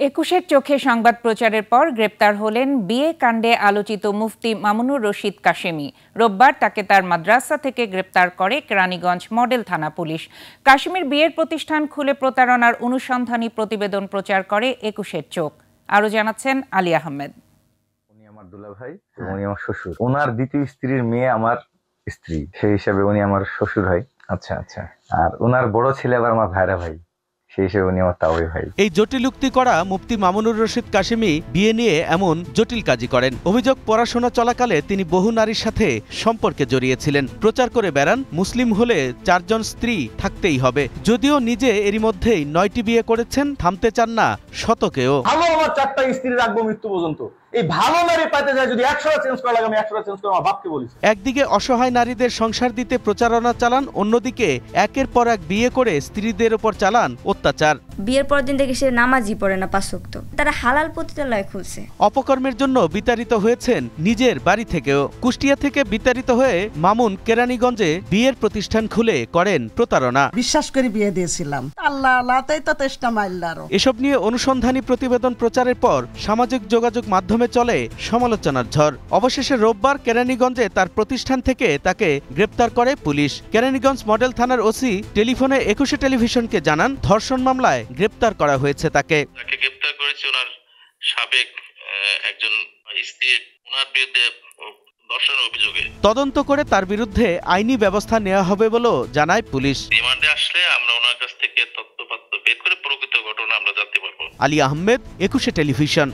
একুশের চোখে সংবাদ প্রচারের পর গ্রেপ্তার হলেন বিয়ে কাণ্ডে আলোচিত মুফতি মামুনুর রশিদ কাশেমি। রোববার তাকে তার মাদ্রাসা থেকে গ্রেপ্তার করে কেরানীগঞ্জ মডেল থানা পুলিশ। কাশেমির বিয়ের প্রতিষ্ঠান খুলে প্রতারণার অনুসন্ধানী প্রতিবেদন প্রচার করে একুশের চোখ। আরো জানাচ্ছেন আলী আহমেদ। উনি আমার দুলাভাই এবং উনি আমার শ্বশুর। ওনার দ্বিতীয় স্ত্রীর মেয়ে আমার স্ত্রী, সেই হিসাবে উনি আমার শ্বশুর হয়। আচ্ছা আচ্ছা। আর ওনার বড় ছেলে আবার আমার ভাইরা ভাই, সেই হিসেবে উনি আমার তাওই ভাই। এই জটিলুক্তি করা মুফতি মামুনুর রশিদ কাশেমি বিয়ে নিয়ে এমন জটিল কাজই করেন। অভিযোগ, পড়াশোনা চলাকালে তিনি বহু নারীর সাথে সম্পর্কে জড়িয়েছিলেন। প্রচার করে বেড়ান মুসলিম হলে 4 জন স্ত্রী থাকতেই হবে। যদিও নিজে এরই মধ্যেই 9টি বিয়ে করেছেন, থামতে চান না শতকেও। ভালো আমার 4টা স্ত্রী রাখবো মৃত্যু পর্যন্ত। এই ভালো নারী পাইতে যায় যদি 100টা চেঞ্জ করা লাগে আমি 100টা চেঞ্জ করে আমার বাপকে বলেছি। একদিকে অসহায় নারীদের সংসার দিতে প্রচারণা চালান, অন্যদিকে একের পর এক বিয়ে করে স্ত্রীদের উপর চালান অত্যাচার। বিয়ের পর দিন থেকে সে নামাজই পড়ে না 5 ওয়াক্ত। তারা হালাল পতিতালয় খুলছে। অপকর্মের জন্য বিতাড়িত হয়েছেন নিজের বাড়ি থেকেও। কুষ্টিয়া থেকে বিতাড়িত হয়ে মামুন কেরানীগঞ্জে বিয়ের প্রতিষ্ঠান খুলে করেন প্রতারণা। বিশ্বাস করে বিয়ে দিয়েছিলাম, আল্লাহ আল্লাহতেই তো তেষ্টা মাইল্লারও। এসব নিয়ে অনুসন্ধানী প্রতিবেদন প্রচারের পর সামাজিক যোগাযোগ মাধ্যমে চলে সমালোচনার ঝড়। অবশেষে রোববার কেরানীগঞ্জে তার প্রতিষ্ঠান থেকে তাকে গ্রেপ্তার করে পুলিশ। কেরানীগঞ্জ মডেল থানার ওসি টেলিফোনে 21 টেলিভিশনকে জানান, ধর্ষণ মামলায় গ্রেপ্তার করা হয়েছে তাকে। গ্রেপ্তার করেছে ওনার সাবেক একজন স্ত্রী, ওনার বিরুদ্ধে ধর্ষণের অভিযোগে। তদন্ত করে তার বিরুদ্ধে আইনি ব্যবস্থা নেওয়া হবে বলেও জানায় পুলিশ। রিমান্ডে আসলে আমরা ওনার কাছ থেকে তথ্য বের করে প্রকৃত ঘটনা আমরা জানতে পারবো। আলী আহমেদ, 21 টেলিভিশন।